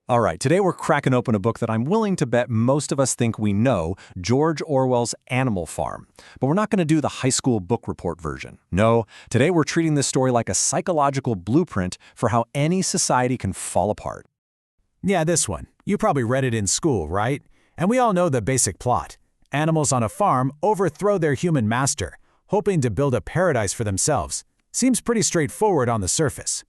All right, today we're cracking open a book that I'm willing to bet most of us think we know, George Orwell's Animal Farm. But we're not going to do the high school book report version. No, today we're treating this story like a psychological blueprint for how any society can fall apart. Yeah, this one. You probably read it in school, right? And we all know the basic plot. Animals on a farm overthrow their human master, hoping to build a paradise for themselves. Seems pretty straightforward on the surface.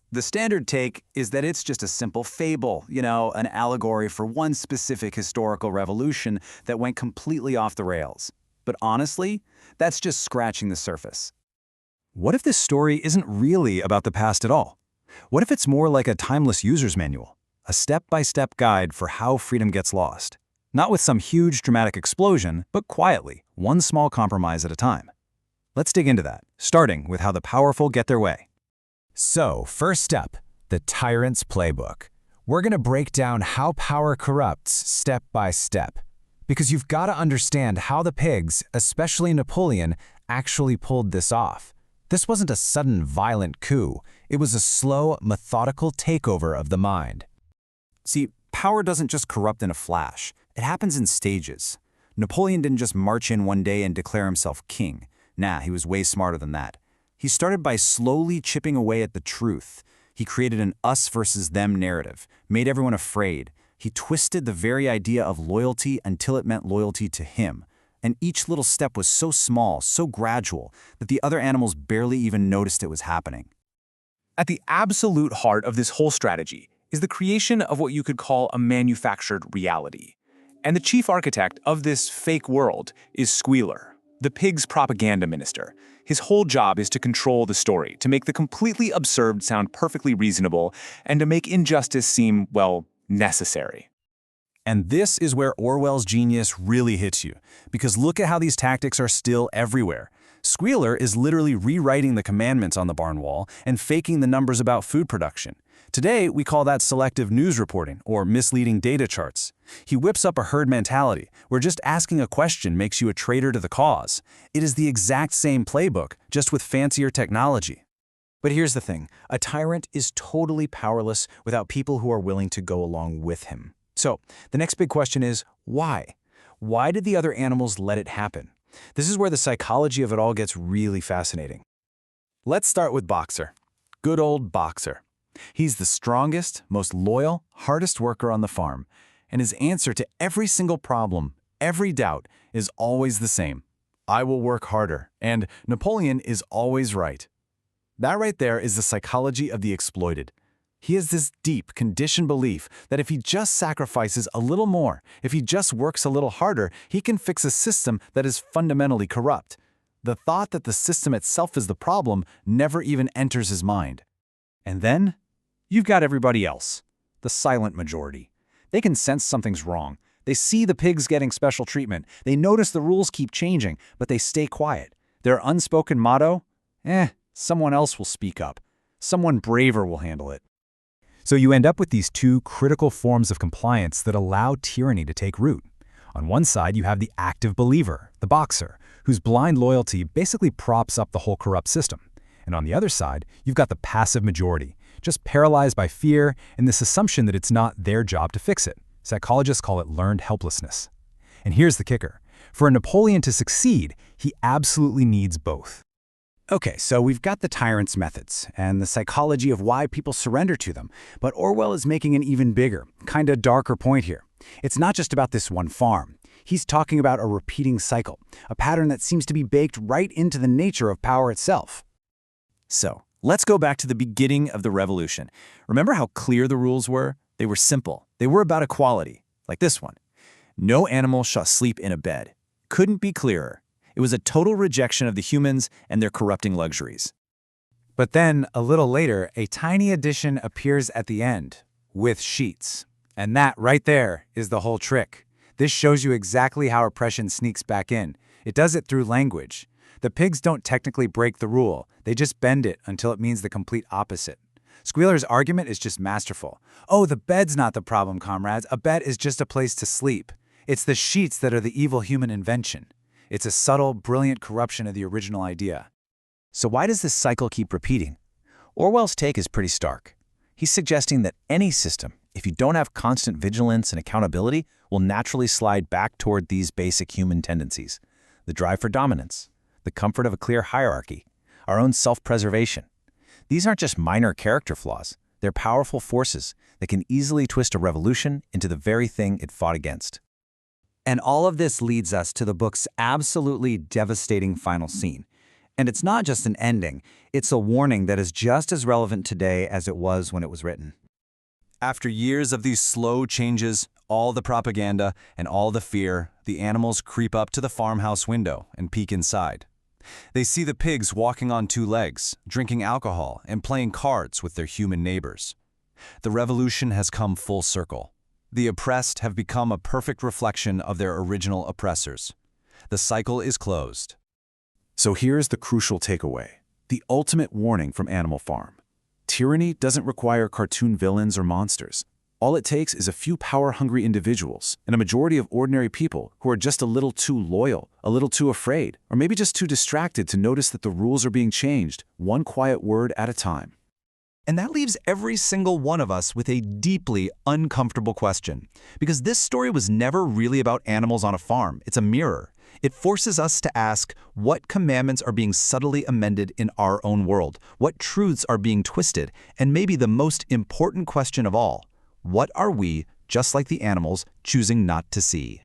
The standard take is that it's just a simple fable, an allegory for one specific historical revolution that went completely off the rails. But honestly, that's just scratching the surface. What if this story isn't really about the past at all? What if it's more like a timeless user's manual, a step-by-step guide for how freedom gets lost? Not with some huge dramatic explosion, but quietly, one small compromise at a time. Let's dig into that, starting with how the powerful get their way. So, first up, the Tyrant's Playbook. We're going to break down how power corrupts step by step. Because you've got to understand how the pigs, especially Napoleon, actually pulled this off. This wasn't a sudden violent coup. It was a slow, methodical takeover of the mind. See, power doesn't just corrupt in a flash. It happens in stages. Napoleon didn't just march in one day and declare himself king. Nah, he was way smarter than that. He started by slowly chipping away at the truth. He created an us versus them narrative, made everyone afraid. He twisted the very idea of loyalty until it meant loyalty to him. And each little step was so small, so gradual, that the other animals barely even noticed it was happening. At the absolute heart of this whole strategy is the creation of what you could call a manufactured reality. And the chief architect of this fake world is Squealer, the pig's propaganda minister. His whole job is to control the story, to make the completely absurd sound perfectly reasonable, and to make injustice seem, well, necessary. And this is where Orwell's genius really hits you, because look at how these tactics are still everywhere. Squealer is literally rewriting the commandments on the barn wall and faking the numbers about food production. Today, we call that selective news reporting or misleading data charts. He whips up a herd mentality, where just asking a question makes you a traitor to the cause. It is the exact same playbook, just with fancier technology. But here's the thing, a tyrant is totally powerless without people who are willing to go along with him. So, the next big question is, why? Why did the other animals let it happen? This is where the psychology of it all gets really fascinating. Let's start with Boxer. Good old Boxer. He's the strongest, most loyal, hardest worker on the farm, and his answer to every single problem, every doubt, is always the same. I will work harder, and Napoleon is always right. That right there is the psychology of the exploited. He has this deep, conditioned belief that if he just sacrifices a little more, if he just works a little harder, he can fix a system that is fundamentally corrupt. The thought that the system itself is the problem never even enters his mind. And then, you've got everybody else, the silent majority. They can sense something's wrong. They see the pigs getting special treatment. They notice the rules keep changing, but they stay quiet. Their unspoken motto? Someone else will speak up. Someone braver will handle it. So you end up with these two critical forms of compliance that allow tyranny to take root. On one side, you have the active believer, the Boxer, whose blind loyalty basically props up the whole corrupt system. And on the other side, you've got the passive majority, just paralyzed by fear and this assumption that it's not their job to fix it. Psychologists call it learned helplessness. And here's the kicker. For Napoleon to succeed, he absolutely needs both. Okay, so we've got the tyrant's methods and the psychology of why people surrender to them, but Orwell is making an even bigger, kinda darker point here. It's not just about this one farm. He's talking about a repeating cycle, a pattern that seems to be baked right into the nature of power itself. So, let's go back to the beginning of the revolution. Remember how clear the rules were? They were simple. They were about equality, like this one. No animal shall sleep in a bed. Couldn't be clearer. It was a total rejection of the humans and their corrupting luxuries. But then, a little later, a tiny addition appears at the end, with sheets. And that right there is the whole trick. This shows you exactly how oppression sneaks back in. It does it through language. The pigs don't technically break the rule. They just bend it until it means the complete opposite. Squealer's argument is just masterful. Oh, the bed's not the problem, comrades. A bed is just a place to sleep. It's the sheets that are the evil human invention. It's a subtle, brilliant corruption of the original idea. So why does this cycle keep repeating? Orwell's take is pretty stark. He's suggesting that any system, if you don't have constant vigilance and accountability, will naturally slide back toward these basic human tendencies. The drive for dominance, the comfort of a clear hierarchy, our own self-preservation. These aren't just minor character flaws. They're powerful forces that can easily twist a revolution into the very thing it fought against. And all of this leads us to the book's absolutely devastating final scene. And it's not just an ending, it's a warning that is just as relevant today as it was when it was written. After years of these slow changes, all the propaganda, and all the fear, the animals creep up to the farmhouse window and peek inside. They see the pigs walking on two legs, drinking alcohol, and playing cards with their human neighbors. The revolution has come full circle. The oppressed have become a perfect reflection of their original oppressors. The cycle is closed. So here's the crucial takeaway, the ultimate warning from Animal Farm. Tyranny doesn't require cartoon villains or monsters. All it takes is a few power-hungry individuals and a majority of ordinary people who are just a little too loyal, a little too afraid, or maybe just too distracted to notice that the rules are being changed, one quiet word at a time. And that leaves every single one of us with a deeply uncomfortable question. Because this story was never really about animals on a farm. It's a mirror. It forces us to ask what commandments are being subtly amended in our own world, what truths are being twisted, and maybe the most important question of all, what are we, just like the animals, choosing not to see?